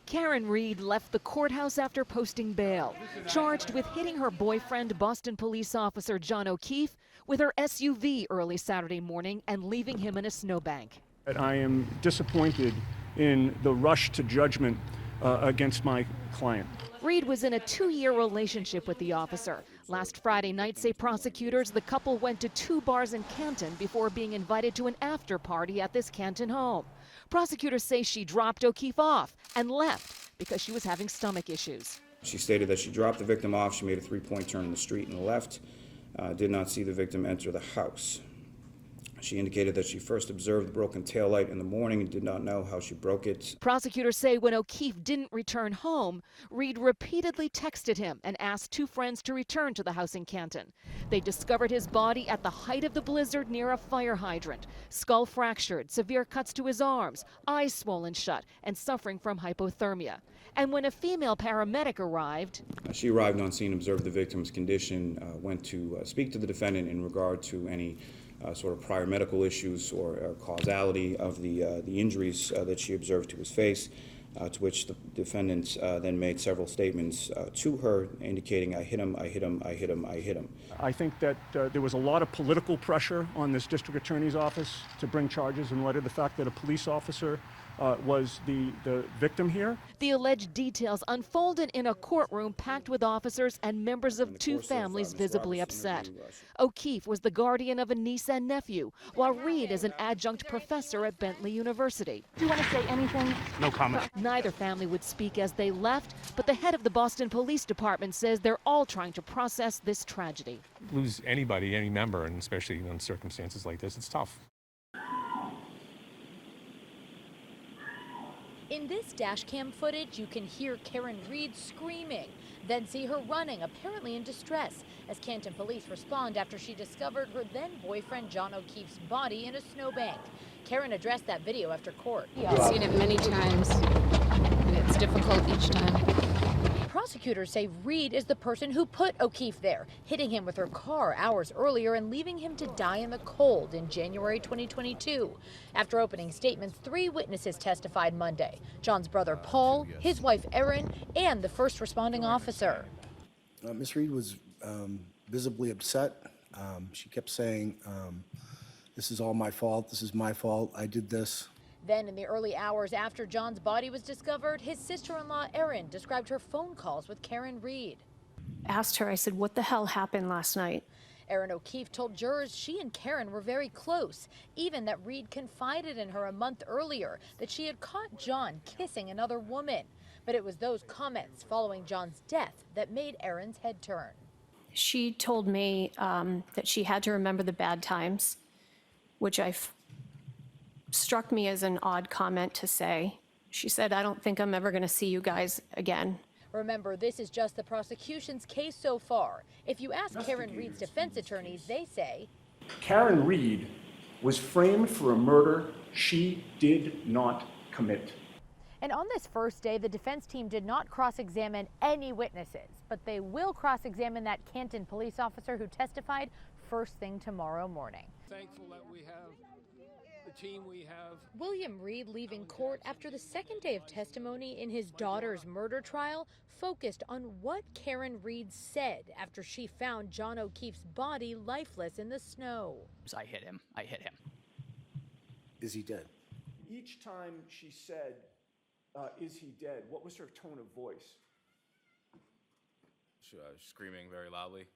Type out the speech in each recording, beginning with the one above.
Karen Reed left the courthouse after posting bail, charged with hitting her boyfriend, Boston police officer John O'Keefe, with her SUV early Saturday morning and leaving him in a snowbank. I am disappointed in the rush to judgment against my client. Reed was in a 2-year relationship with the officer. Last Friday night, say prosecutors, the couple went to 2 bars in Canton before being invited to an after party at this Canton home. Prosecutors say she dropped O'Keefe off and left because she was having stomach issues. She stated that she dropped the victim off, she made a 3-point turn in the street and left, did not see the victim enter the house. She indicated that she first observed the broken taillight in the morning and did not know how she broke it. Prosecutors say when O'Keefe didn't return home, Reed repeatedly texted him and asked 2 friends to return to the house in Canton. They discovered his body at the height of the blizzard near a fire hydrant, skull fractured, severe cuts to his arms, eyes swollen shut, and suffering from hypothermia. And when a female paramedic arrived, She arrived on scene, observed the victim's condition, went to speak to the defendant in regard to any sort of prior medical issues or causality of the injuries that she observed to his face, to which the defendant then made several statements to her indicating, "I hit him, I hit him, I hit him, I hit him." I think that there was a lot of political pressure on this district attorney's office to bring charges in light of the fact that a police officer was the victim here. the alleged details unfolded in a courtroom packed with officers and members of 2 families visibly upset. O'Keefe was the guardian of a niece and nephew, while Reed is an adjunct professor at Bentley University. Do you want to say anything? No comment. Neither family would speak as they left, but the head of the Boston Police Department says they're all trying to process this tragedy. Lose anybody, any member, and especially in circumstances like this, it's tough. In this dash cam footage, you can hear Karen Reed screaming, then see her running, apparently in distress, as Canton police respond after she discovered her then-boyfriend John O'Keefe's body in a snowbank. Karen addressed that video after court. I've seen it many times, and it's difficult each time. Prosecutors say Reed is the person who put O'Keefe there, hitting him with her car hours earlier and leaving him to die in the cold in January 2022. After opening statements, 3 witnesses testified Monday: John's brother Paul, his wife Erin, and the first responding officer. Miss Reed was visibly upset. She kept saying, "This is all my fault. This is my fault. I did this." Then, in the early hours after John's body was discovered, his sister-in-law Erin described her phone calls with Karen Reed. Asked her, I said, what the hell happened last night? Erin O'Keefe told jurors she and Karen were very close, even that Reed confided in her a month earlier that she had caught John kissing another woman. But it was those comments following John's death that made Erin's head turn. She told me that she had to remember the bad times, which struck me as an odd comment to say. She said, I don't think I'm ever going to see you guys again. Remember, this is just the prosecution's case so far. If you ask Karen Reed's defense attorneys, they say Karen Reed was framed for a murder she did not commit. And on this first day, the defense team did not cross-examine any witnesses, but they will cross-examine that Canton police officer who testified first thing tomorrow morning. Thankful that we have the team we have. William Reed leaving court after the second day of testimony in his daughter's murder trial focused on what Karen Reed said after she found John O'Keefe's body lifeless in the snow. I hit him. I hit him. Is he dead? Each time she said, is he dead, what was her tone of voice? Screaming very loudly.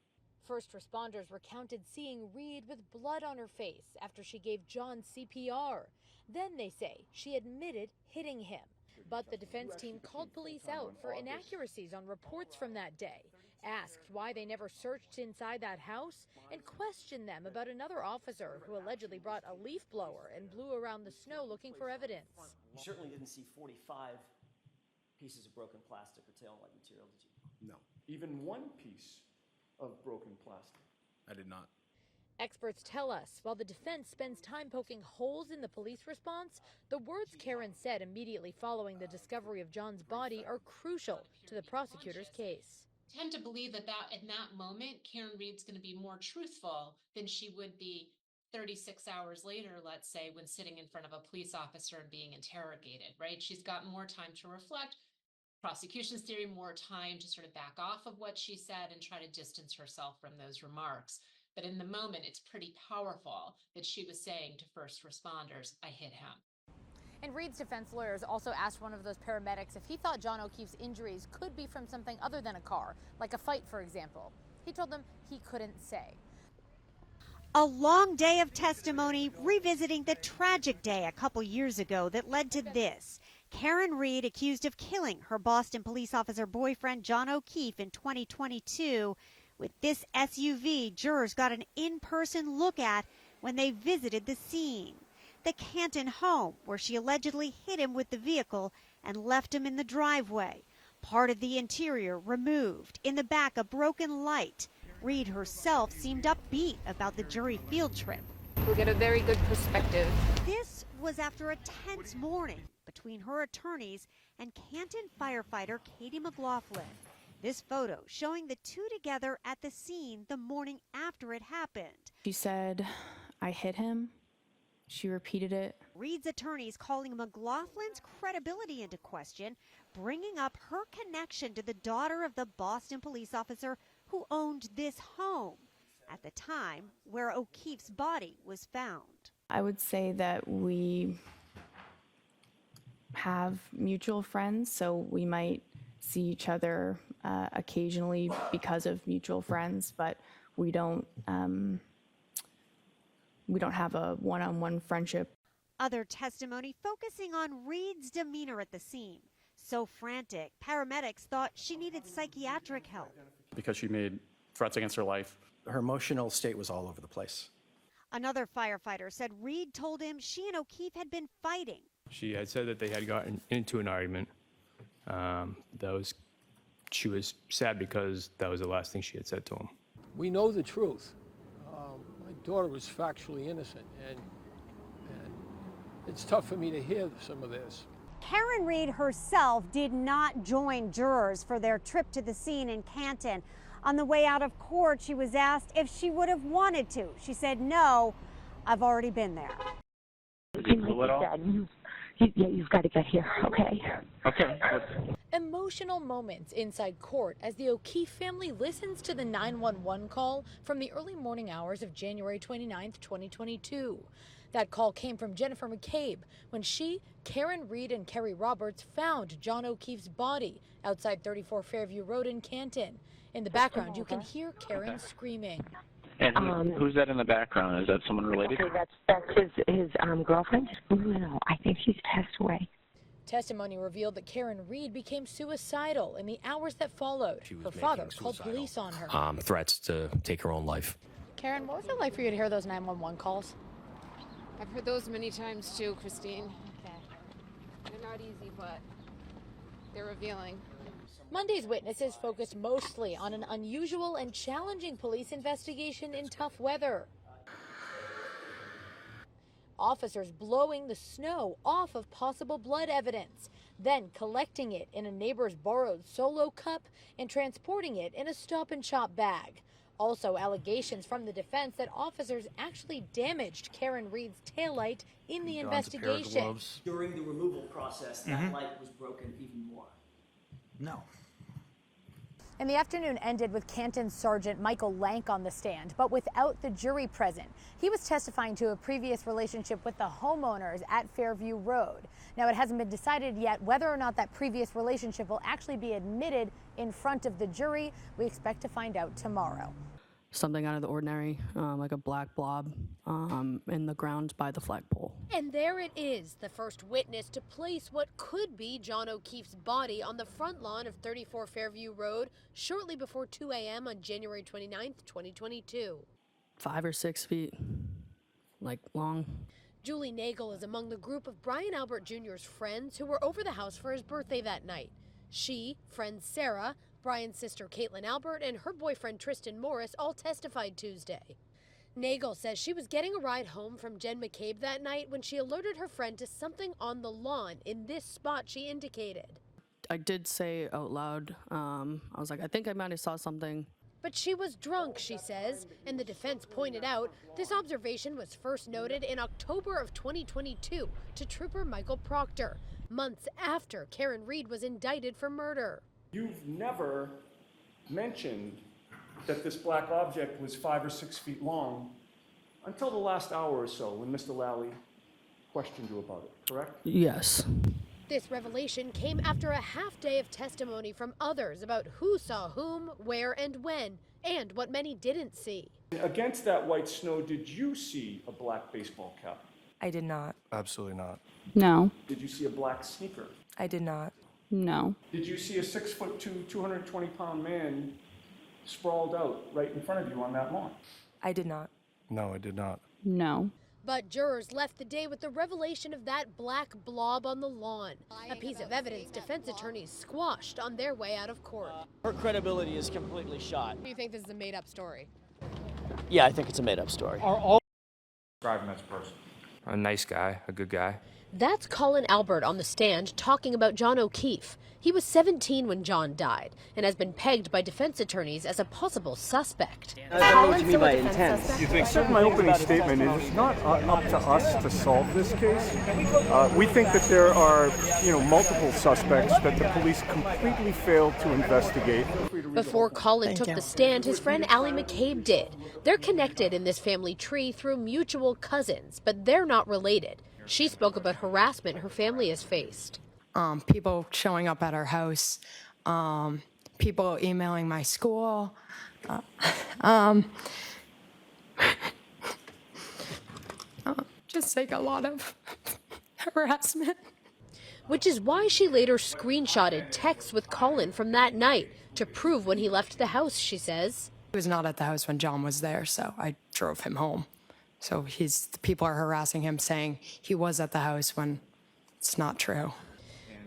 First responders recounted seeing Reed with blood on her face after she gave John CPR. Then they say she admitted hitting him. But the defense team called police out for inaccuracies on reports from that day, asked why they never searched inside that house, and questioned them about another officer who allegedly brought a leaf blower and blew around the snow looking for evidence. You certainly didn't see 45 pieces of broken plastic or tail-like material, did you? No. Even one piece of broken plastic? I did not. Experts tell us while the defense spends time poking holes in the police response, the words Karen said immediately following the discovery of John's body are crucial to the prosecutor's case. I tend to believe that in that moment, Karen Reed's going to be more truthful than she would be 36 hours later, let's say, when sitting in front of a police officer and being interrogated, right? She's got more time to reflect. prosecution's theory, more time to sort of back off of what she said and try to distance herself from those remarks. But in the moment, it's pretty powerful that she was saying to first responders, I hit him. And Reed's defense lawyers also asked one of those paramedics if he thought John O'Keefe's injuries could be from something other than a car, like a fight, for example. He told them he couldn't say. A long day of testimony revisiting the tragic day a couple years ago that led to this. Karen Reed accused of killing her Boston police officer boyfriend John O'Keefe in 2022. With this SUV, jurors got an in-person look at when they visited the scene. The Canton home, where she allegedly hit him with the vehicle and left him in the driveway. Part of the interior removed. In the back, a broken light. Reed herself seemed upbeat about the jury field trip. We'll get a very good perspective. This was after a tense morning between her attorneys and Canton firefighter Katie McLaughlin. This photo showing the two together at the scene the morning after it happened. She said, I hit him. She repeated it. Reed's attorneys calling McLaughlin's credibility into question, bringing up her connection to the daughter of the Boston police officer who owned this home at the time where O'Keefe's body was found. I would say that we have mutual friends, so we might see each other occasionally because of mutual friends, but we don't have a one-on-one friendship. Other testimony focusing on Reed's demeanor at the scene. So frantic, paramedics thought she needed psychiatric help. Because she made threats against her life. Her emotional state was all over the place. Another firefighter said Reed told him she and O'Keefe had been fighting. She had said that they had gotten into an argument. She was sad because that was the last thing she had said to him. We know the truth. My daughter was factually innocent, and it's tough for me to hear some of this. Karen Reed herself did not join jurors for their trip to the scene in Canton. On the way out of court, she was asked if she would have wanted to. She said, no, I've already been there. You've got to get here, okay? Okay. Emotional moments inside court as the O'Keefe family listens to the 911 call from the early morning hours of January 29th, 2022. That call came from Jennifer McCabe when she, Karen Reed, and Kerry Roberts found John O'Keefe's body outside 34 Fairview Road in Canton. In the background, you can hear Karen screaming. And who's that in the background? Is that someone related? Okay, that's his girlfriend. No, I think she's passed away. Testimony revealed that Karen Reed became suicidal in the hours that followed. Her father called police on her. Threats to take her own life. Karen, what was it like for you to hear those 911 calls? I've heard those many times too, Christine. Okay. They're not easy, but they're revealing. Monday's witnesses focused mostly on an unusual and challenging police investigation in tough weather. Officers blowing the snow off of possible blood evidence, then collecting it in a neighbor's borrowed Solo cup and transporting it in a Stop and Shop bag. Also allegations from the defense that officers actually damaged Karen Reed's taillight in the investigation. During the removal process, that light was broken even more. No. And the afternoon ended with Canton Sergeant Michael Lank on the stand, but without the jury present. He was testifying to a previous relationship with the homeowners at Fairview Road. Now, it hasn't been decided yet whether or not that previous relationship will actually be admitted in front of the jury. We expect to find out tomorrow. Something out of the ordinary, like a black blob in the ground by the flagpole. And there it is, the first witness to place what could be John O'Keefe's body on the front lawn of 34 Fairview Road shortly before 2 a.m. on January 29th, 2022. 5 or 6 feet, like long. Julie Nagel is among the group of Brian Albert Jr.'s friends who were over the house for his birthday that night. She, friend Sarah, Brian's sister Caitlin Albert, and her boyfriend Tristan Morris all testified Tuesday. Nagel says she was getting a ride home from Jen McCabe that night when she alerted her friend to something on the lawn in this spot she indicated. I did say out loud, I was like, I think I might have saw something. But she was drunk, she says, and the defense pointed out this observation was first noted in October of 2022 to Trooper Michael Proctor, months after Karen Reed was indicted for murder. You've never mentioned that this black object was 5 or 6 feet long until the last hour or so when Mr. Lally questioned you about it, correct? Yes. This revelation came after a half day of testimony from others about who saw whom, where, and when, and what many didn't see. Against that white snow, did you see a black baseball cap? I did not. Absolutely not. No. Did you see a black sneaker? I did not. No. Did you see a 6'2", 220-pound man sprawled out right in front of you on that lawn? I did not. No, I did not. No. But jurors left the day with the revelation of that black blob on the lawn, a piece of evidence defense attorneys squashed on their way out of court. Her credibility is completely shot. Do you think this is a made-up story? Yeah, I think it's a made-up story. Describe him as a person. A nice guy, a good guy. That's Colin Albert on the stand talking about John O'Keefe. He was 17 when John died and has been pegged by defense attorneys as a possible suspect. I don't know what you mean by intense. I said in my opening statement, it is not up to us to solve this case. We think that there are, multiple suspects that the police completely failed to investigate. Before Colin took the stand, his friend Allie McCabe did. They're connected in this family tree through mutual cousins, but they're not related. She spoke about harassment her family has faced. People showing up at our house, people emailing my school. Just like a lot of harassment. Which is why she later screenshotted texts with Colin from that night to prove when he left the house, she says. He was not at the house when John was there, so I drove him home. So people are harassing him saying he was at the house when it's not true.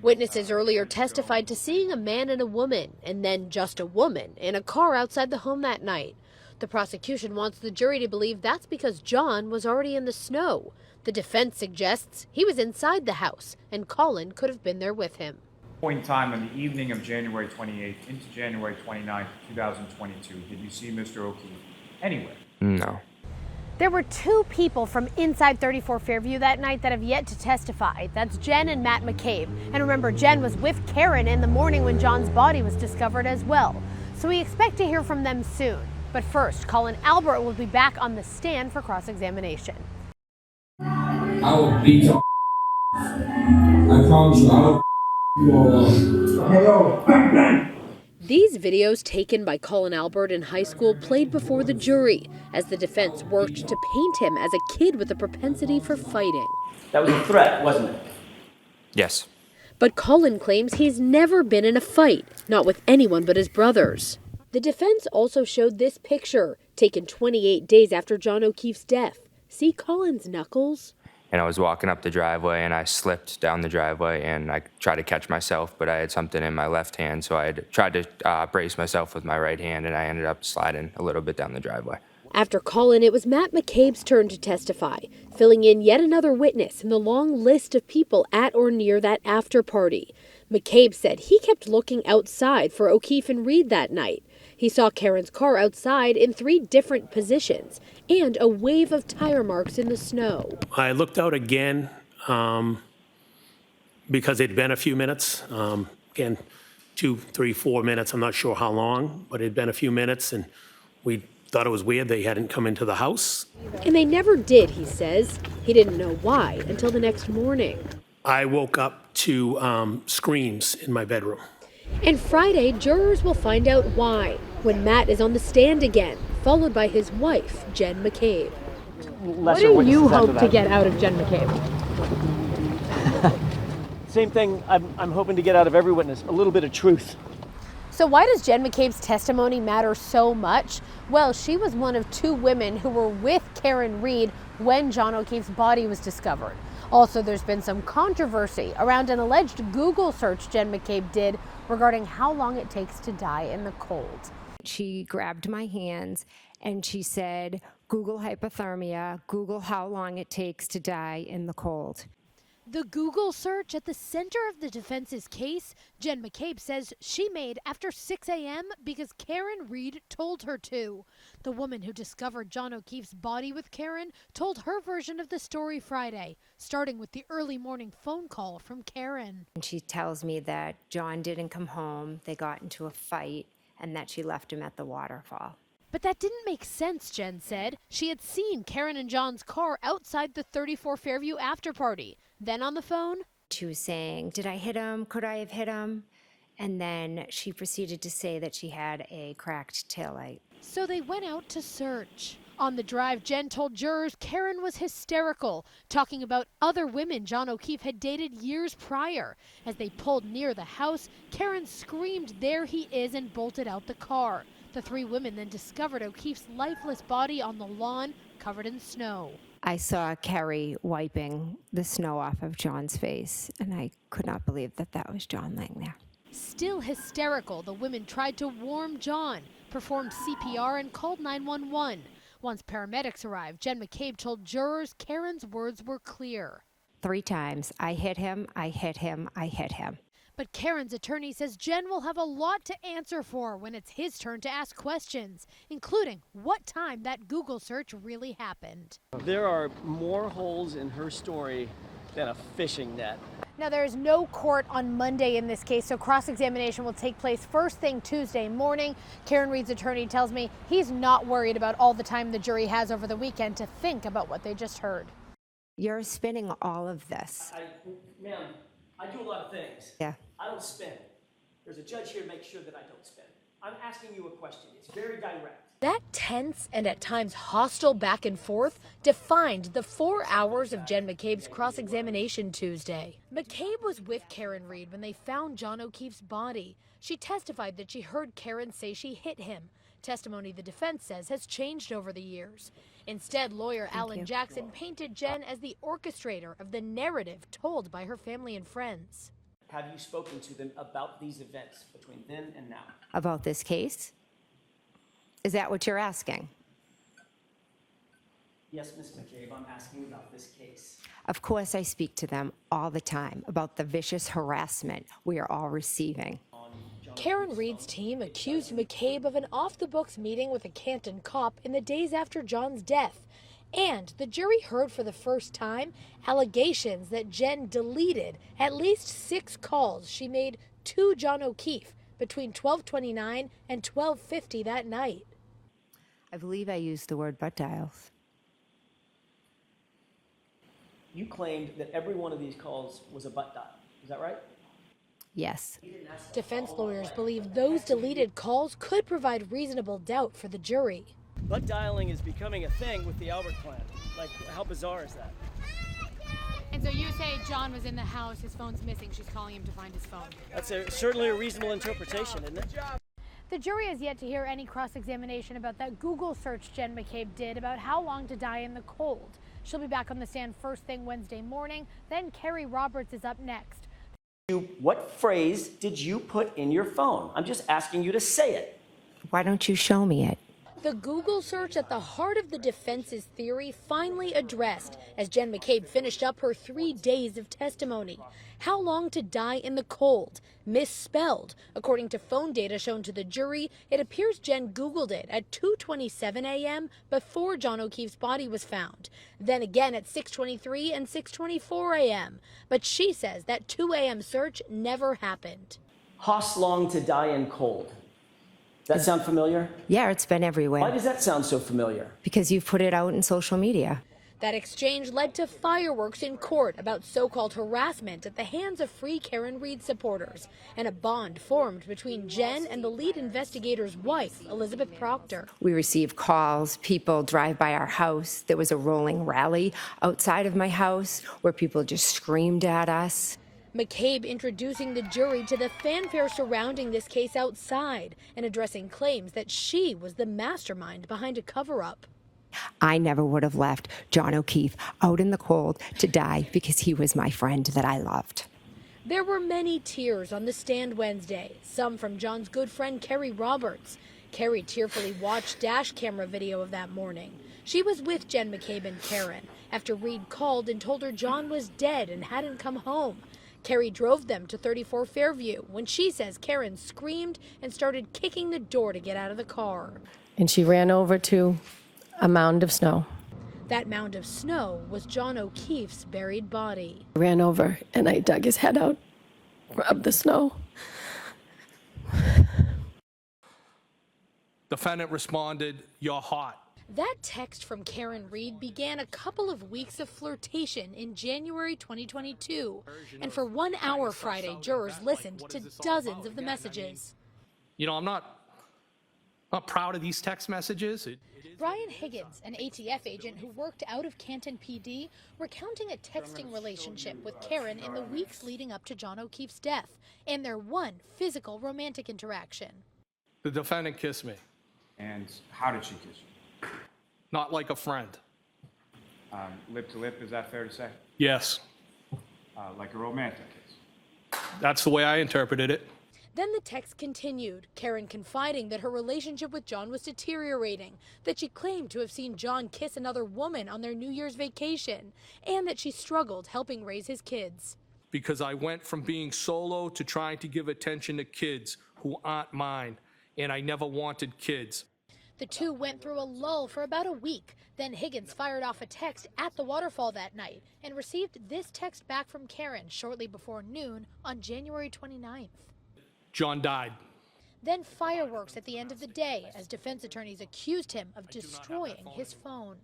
Witnesses earlier testified to seeing a man and a woman, and then just a woman, in a car outside the home that night. The prosecution wants the jury to believe that's because John was already in the snow. The defense suggests he was inside the house, and Colin could have been there with him. Point in time on the evening of January 28th into January 29th, 2022, did you see Mr. O'Keefe anywhere? No. There were two people from inside 34 Fairview that night that have yet to testify. That's Jen and Matt McCabe. And remember, Jen was with Karen in the morning when John's body was discovered as well. So we expect to hear from them soon. But first, Colin Albert will be back on the stand for cross-examination. I will beat your I promise you, I will you all up. Hey, yo, bang, bang. These videos taken by Colin Albert in high school played before the jury as the defense worked to paint him as a kid with a propensity for fighting. That was a threat, wasn't it? Yes. But Colin claims he's never been in a fight, not with anyone but his brothers. The defense also showed this picture, taken 28 days after John O'Keefe's death. See Colin's knuckles? And I was walking up the driveway and I slipped down the driveway and I tried to catch myself, but I had something in my left hand, so I had tried to brace myself with my right hand and I ended up sliding a little bit down the driveway. After Colin, it was Matt McCabe's turn to testify, filling in yet another witness in the long list of people at or near that after party. McCabe said he kept looking outside for O'Keefe and Reed that night. He saw Karen's car outside in 3 different positions and a wave of tire marks in the snow. I looked out again because it'd been a few minutes. Again, 2, 3, 4 minutes. I'm not sure how long, but it'd been a few minutes, and we thought it was weird they hadn't come into the house. And they never did, he says. He didn't know why until the next morning. I woke up to screams in my bedroom. And Friday, jurors will find out why when Matt is on the stand again, followed by his wife, Jen McCabe. What do you hope to get out of Jen McCabe? Same thing I'm hoping to get out of every witness, a little bit of truth. So why does Jen McCabe's testimony matter so much? Well, she was one of 2 women who were with Karen Reed when John O'Keefe's body was discovered. Also, there's been some controversy around an alleged Google search Jen McCabe did regarding how long it takes to die in the cold. She grabbed my hands and she said, Google hypothermia, Google how long it takes to die in the cold. The Google search at the center of the defense's case, Jen McCabe says she made after 6 a.m. because Karen Reed told her to. The woman who discovered John O'Keefe's body with Karen told her version of the story Friday, starting with the early morning phone call from Karen. She tells me that John didn't come home, they got into a fight, and that she left him at the waterfall. But that didn't make sense, Jen said. She had seen Karen and John's car outside the 34 Fairview after party. Then on the phone, She was saying, did I hit him? Could I have hit him? And then she proceeded to say that she had a cracked taillight. so they went out to search. On the drive, Jen told jurors Karen was hysterical, talking about other women John O'Keefe had dated years prior. As they pulled near the house, Karen screamed, "There he is," and bolted out the car. The three women then discovered O'Keefe's lifeless body on the lawn, covered in snow. I saw Carrie wiping the snow off of John's face, and I could not believe that that was John laying there. Still hysterical, the women tried to warm John, performed CPR, and called 911. Once paramedics arrived, Jen McCabe told jurors Karen's words were clear. 3 times, I hit him, I hit him, I hit him. But Karen's attorney says Jen will have a lot to answer for when it's his turn to ask questions, including what time that Google search really happened. There are more holes in her story than a fishing net. Now, there is no court on Monday in this case, so cross-examination will take place first thing Tuesday morning. Karen Reed's attorney tells me he's not worried about all the time the jury has over the weekend to think about what they just heard. You're spinning all of this. Ma'am, I do a lot of things. Yeah. I don't spin. There's a judge here to make sure that I don't spin. I'm asking you a question. It's very direct. That tense and at times hostile back and forth defined the 4 hours of Jen McCabe's cross-examination Tuesday. McCabe was with Karen Reed when they found John O'Keefe's body. She testified that she heard Karen say she hit him. Testimony the defense says has changed over the years. Instead, lawyer Alan Jackson painted Jen as the orchestrator of the narrative told by her family and friends. Have you spoken to them about these events between then and now? About this case? Is that what you're asking? Yes, Ms. McCabe, I'm asking about this case. Of course, I speak to them all the time about the vicious harassment we are all receiving. Karen Reed's team accused McCabe of an off-the-books meeting with a Canton cop in the days after John's death. And the jury heard for the first time allegations that Jen deleted at least 6 calls she made to John O'Keefe between 12:29 and 12:50 that night. I believe I used the word butt dials. You claimed that every one of these calls was a butt dial. Is that right? Yes. Defense lawyers believe those deleted calls could provide reasonable doubt for the jury. Butt dialing is becoming a thing with the Albert clan. Like, how bizarre is that? And so you say John was in the house, his phone's missing, she's calling him to find his phone. That's certainly a reasonable interpretation, isn't it? The jury has yet to hear any cross-examination about that Google search Jen McCabe did about how long to die in the cold. She'll be back on the stand first thing Wednesday morning. Then Carrie Roberts is up next. What phrase did you put in your phone? I'm just asking you to say it. Why don't you show me it? The Google search at the heart of the defense's theory finally addressed as Jen McCabe finished up her 3 days of testimony. How long to die in the cold? Misspelled. According to phone data shown to the jury, it appears Jen Googled it at 2:27 a.m. before John O'Keefe's body was found. Then again at 6:23 and 6:24 a.m. But she says that 2 a.m. search never happened. Hoss long to die in cold. That sound familiar? Yeah, it's been everywhere. Why does that sound so familiar? Because you've put it out in social media. That exchange led to fireworks in court about so-called harassment at the hands of Free Karen Reed supporters, and a bond formed between Jen and the lead investigator's wife, Elizabeth Proctor. We received calls, people drive by our house. There was a rolling rally outside of my house where people just screamed at us. McCabe introducing the jury to the fanfare surrounding this case outside and addressing claims that she was the mastermind behind a cover-up. I never would have left John O'Keefe out in the cold to die because he was my friend that I loved. There were many tears on the stand Wednesday, some from John's good friend Carrie Roberts. Carrie tearfully watched dash camera video of that morning. She was with Jen McCabe and Karen after Reed called and told her John was dead and hadn't come home. Carrie drove them to 34 Fairview when she says Karen screamed and started kicking the door to get out of the car. And she ran over to a mound of snow. That mound of snow was John O'Keefe's buried body. I ran over and I dug his head out of the snow. Defendant responded, "You're hot." That text from Karen Reed began a couple of weeks of flirtation in January 2022. And for 1 hour Friday, jurors listened to dozens of the messages. You know, I'm not proud of these text messages. Brian Higgins, an ATF agent who worked out of Canton PD, recounting a texting relationship with Karen in the weeks leading up to John O'Keefe's death and their one physical romantic interaction. The defendant kissed me, And how did she kiss you? not like a friend. Lip to lip, is that fair to say? Yes, Like a romantic kiss? that's the way I interpreted it. Then the text continued, Karen confiding that her relationship with John was deteriorating, that she claimed to have seen John kiss another woman on their New Year's vacation, and that she struggled helping raise his kids. Because I went from being solo to trying to give attention to kids who aren't mine, and I never wanted kids. The two went through a lull for about a week. Then Higgins fired off a text at the waterfall that night and received this text back from Karen shortly before noon on January 29th. John died. Then fireworks at the end of the day as defense attorneys accused him of destroying his phone.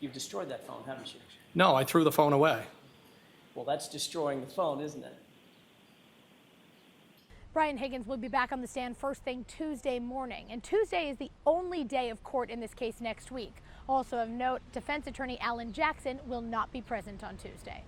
You've destroyed that phone, haven't you? No, I threw the phone away. Well, that's destroying the phone, isn't it? Brian Higgins will be back on the stand first thing Tuesday morning. And Tuesday is the only day of court in this case next week. Also of note, defense attorney Alan Jackson will not be present on Tuesday.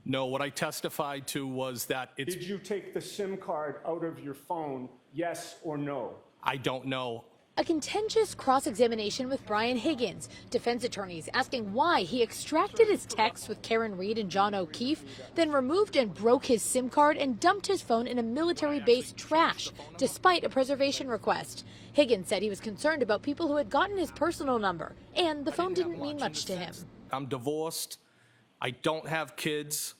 No, what I testified to was that it's... Did you take the SIM card out of your phone, yes or no? I don't know. A contentious cross-examination with Brian Higgins, defense attorneys asking why he extracted his texts with Karen Reed and John O'Keefe, then removed and broke his SIM card and dumped his phone in a military base trash, despite a preservation request. Higgins said he was concerned about people who had gotten his personal number, and the phone didn't mean much to him. I'm divorced. I don't have kids.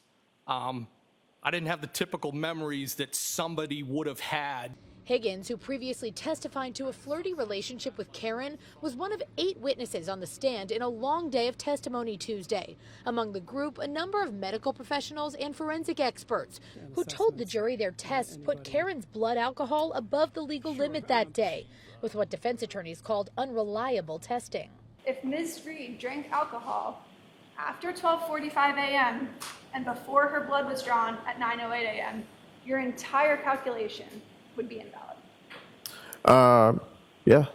I didn't have the typical memories that somebody would have had. Higgins, who previously testified to a flirty relationship with Karen, was one of 8 witnesses on the stand in a long day of testimony Tuesday. Among the group, a number of medical professionals and forensic experts who told the jury their tests put Karen's blood alcohol above the legal limit that day, with what defense attorneys called unreliable testing. If Ms. Reed drank alcohol after 12:45 a.m. and before her blood was drawn at 9:08 a.m., your entire calculation would be invalid. Yeah.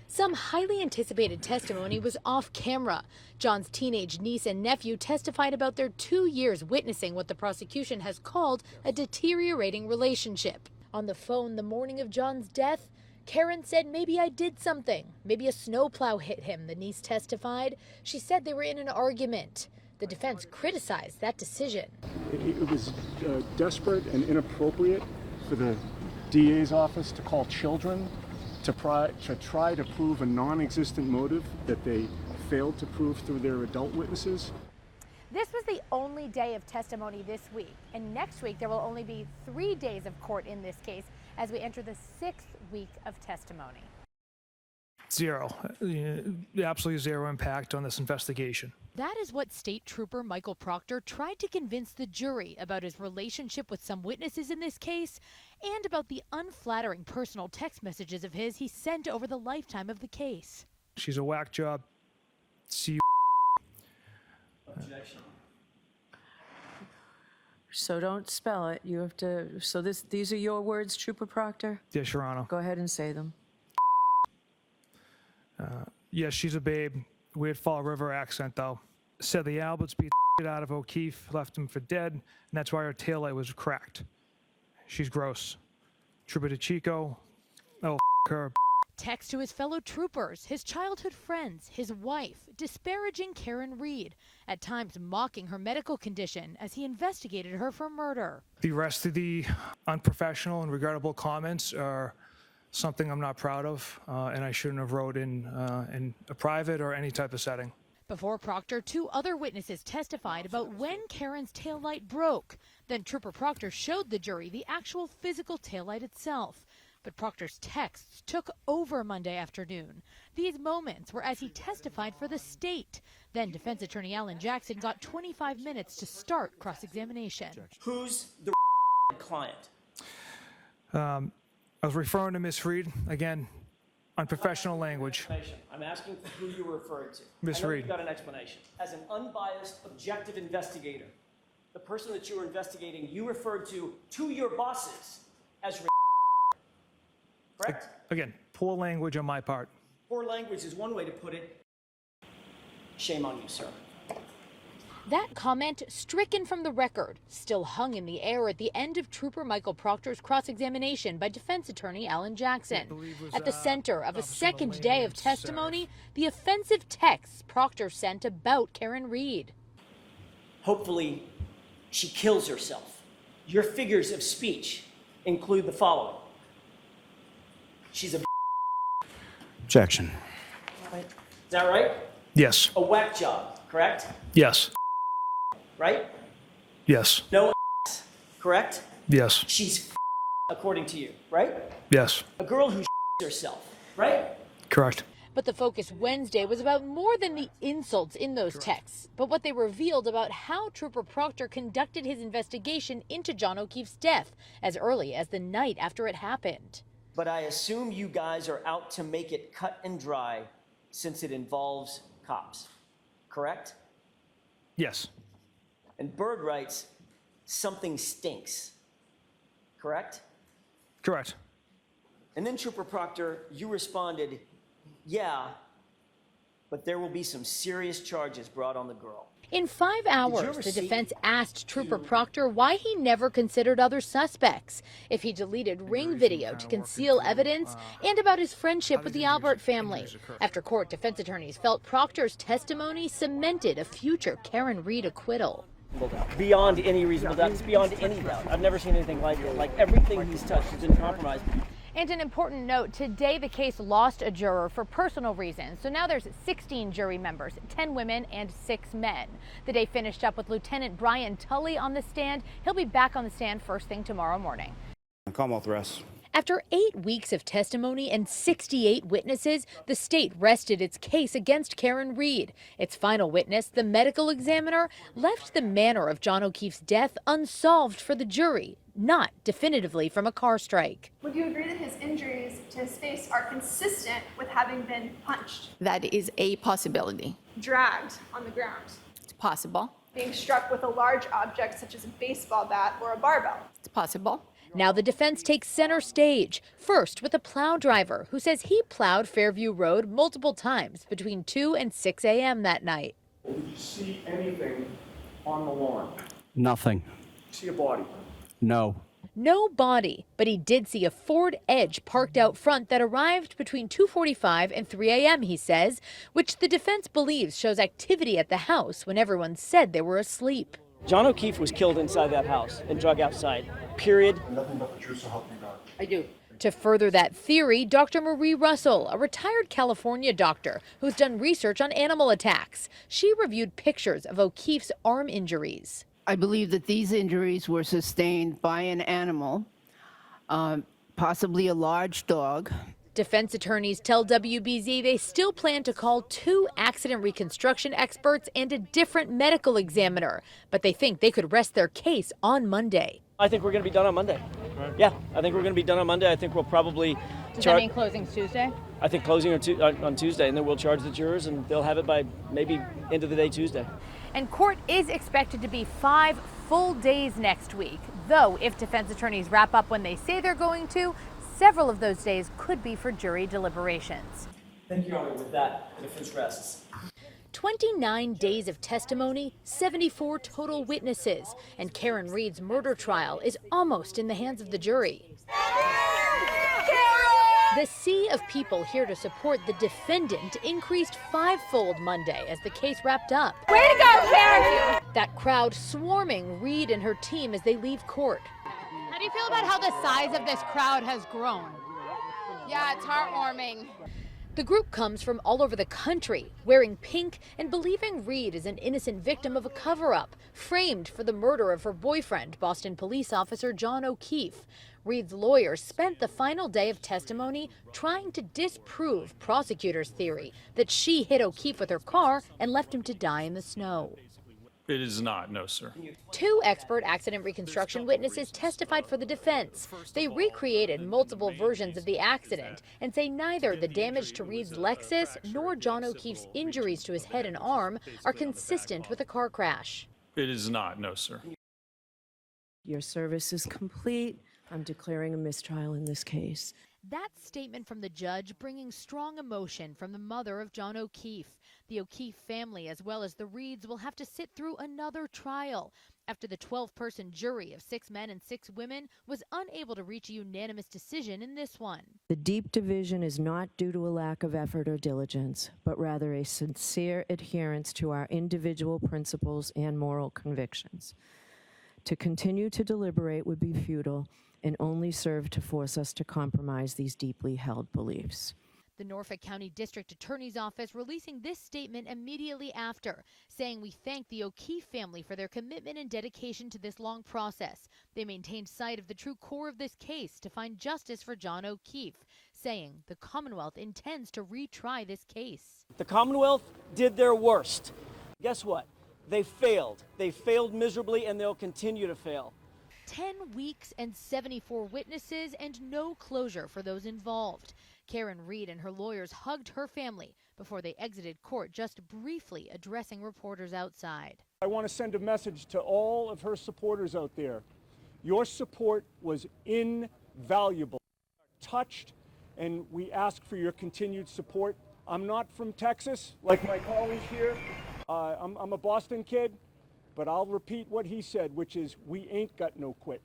Some highly anticipated testimony was off camera. John's teenage niece and nephew testified about their 2 years witnessing what the prosecution has called a deteriorating relationship. On the phone the morning of John's death, Karen said, "Maybe I did something. Maybe a snowplow hit him," the niece testified. She said they were in an argument. The defense criticized that decision. It was desperate and inappropriate for the DA's office to call children to try to prove a non-existent motive that they failed to prove through their adult witnesses. This was the only day of testimony this week, and next week there will only be 3 days of court in this case as we enter the 6th week of testimony. Zero. Absolutely zero impact on this investigation. That is what State Trooper Michael Proctor tried to convince the jury about his relationship with some witnesses in this case and about the unflattering personal text messages of his he sent over the lifetime of the case. She's a whack job. See you. Objection. So don't spell it. You have to. So these are your words, Trooper Proctor? Yes, Your Honor. Go ahead and say them. Yes, she's a babe. Weird Fall River accent, though. Said the Alberts beat the shit out of O'Keefe, left him for dead, and that's why her taillight was cracked. She's gross. Trooper DeChico, oh, her. Text to his fellow troopers, his childhood friends, his wife, disparaging Karen Reed, at times mocking her medical condition as he investigated her for murder. The rest of the unprofessional and regrettable comments are something I'm not proud of, and I shouldn't have wrote in a private or any type of setting. Before Proctor, 2 other witnesses testified about when Karen's taillight broke. Then Trooper Proctor showed the jury the actual physical taillight itself. But Proctor's texts took over Monday afternoon. These moments were as he testified for the state. Then defense attorney Alan Jackson got 25 minutes to start cross-examination. Who's the client? I was referring to Ms. Reed, again, unprofessional language. I'm asking for who you were referring to. Ms. I know Reed. you've got an explanation. As an unbiased, objective investigator, the person that you were investigating, you referred to your bosses as correct? Again, poor language on my part. Poor language is one way to put it. Shame on you, sir. That comment, stricken from the record, still hung in the air at the end of Trooper Michael Proctor's cross-examination by defense attorney Alan Jackson. At the center of a second day of testimony, the offensive texts Proctor sent about Karen Reed. Hopefully, she kills herself. Your figures of speech include the following. She's a Objection. Is that right? Yes. A whack job, correct? Yes. Right? Yes. No correct? Yes. She's according to you, right? Yes. A girl who herself, right? Correct. But the focus Wednesday was about more than the insults in those texts, but what they revealed about how Trooper Proctor conducted his investigation into John O'Keefe's death as early as the night after it happened. But I assume you guys are out to make it cut and dry since it involves cops, correct? Yes. And Bird writes, something stinks, correct? Correct. And then Trooper Proctor, you responded, yeah, but there will be some serious charges brought on the girl. In 5 hours, the defense asked Trooper Proctor why he never considered other suspects, if he deleted ring video to conceal evidence, and about his friendship with the Albert family. After court, defense attorneys felt Proctor's testimony cemented a future Karen Reed acquittal. Beyond any reasonable doubt. It's beyond any doubt. I've never seen anything like it. Like everything he's touched has been compromised. And an important note, today the case lost a juror for personal reasons. So now there's 16 jury members, 10 women and 6 men. The day finished up with Lieutenant Brian Tully on the stand. He'll be back on the stand first thing tomorrow morning. Commonwealth arrest. After 8 weeks of testimony and 68 witnesses, the state rested its case against Karen Reed. Its final witness, the medical examiner, left the manner of John O'Keefe's death unsolved for the jury, not definitively from a car strike. Would you agree that his injuries to his face are consistent with having been punched, That is a possibility. dragged on the ground, It's possible. being struck with a large object such as a baseball bat or a barbell? It's possible. Now the defense takes center stage, first with a plow driver who says he plowed Fairview Road multiple times between 2 and 6 a.m. that night. Did you see anything on the lawn? Nothing. See a body? No. No body, but he did see a Ford Edge parked out front that arrived between 2:45 and 3 a.m., he says, which the defense believes shows activity at the house when everyone said they were asleep. John O'Keefe was killed inside that house and drug outside, period. Nothing but the truth to help you God. I do. To further that theory, Dr. Marie Russell, a retired California doctor who's done research on animal attacks. She reviewed pictures of O'Keefe's arm injuries. I believe that these injuries were sustained by an animal, possibly a large dog. Defense attorneys tell WBZ they still plan to call 2 accident reconstruction experts and a different medical examiner, but they think they could rest their case on Monday. I think we're going to be done on Monday. Yeah, I think we're going to be done on Monday. I think we'll probably Does that mean closing's Tuesday? I think closing on Tuesday, and then we'll charge the jurors, and they'll have it by maybe end of the day Tuesday. And court is expected to be 5 full days next week, though if defense attorneys wrap up when they say they're going to, several of those days could be for jury deliberations. Thank you, Your Honor. With that, the defense rests. 29 days of testimony, 74 total witnesses, and Karen Reed's murder trial is almost in the hands of the jury. The sea of people here to support the defendant increased 5-fold Monday as the case wrapped up. Way to go, Karen! That crowd swarming Reed and her team as they leave court. How do you feel about how the size of this crowd has grown? Yeah, it's heartwarming. The group comes from all over the country, wearing pink and believing Reed is an innocent victim of a cover-up, framed for the murder of her boyfriend, Boston police officer John O'Keefe. Reed's lawyers spent the final day of testimony trying to disprove prosecutors' theory that she hit O'Keefe with her car and left him to die in the snow. It is not, no, sir. 2 expert accident reconstruction witnesses testified for the defense. They recreated multiple versions of the accident and say neither the damage to Reed's Lexus nor John O'Keefe's injuries to his head and arm are consistent with a car crash. It is not, no, sir. Your service is complete. I'm declaring a mistrial in this case. That statement from the judge bringing strong emotion from the mother of John O'Keefe. The O'Keefe family, as well as the Reeds, will have to sit through another trial after the 12-person jury of 6 men and 6 women was unable to reach a unanimous decision in this one. The deep division is not due to a lack of effort or diligence, but rather a sincere adherence to our individual principles and moral convictions. To continue to deliberate would be futile and only serve to force us to compromise these deeply held beliefs. The Norfolk County District Attorney's Office releasing this statement immediately after, saying, "We thank the O'Keefe family for their commitment and dedication to this long process. They maintained sight of the true core of this case to find justice for John O'Keefe," saying the Commonwealth intends to retry this case. The Commonwealth did their worst. Guess what? They failed. They failed miserably, and they'll continue to fail. 10 weeks and 74 witnesses and no closure for those involved. Karen Reed and her lawyers hugged her family before they exited court, just briefly addressing reporters outside. I want to send a message to all of her supporters out there. Your support was invaluable. Touched, and we ask for your continued support. I'm not from Texas, like my colleague here. I'm a Boston kid, but I'll repeat what he said, which is, we ain't got no quit.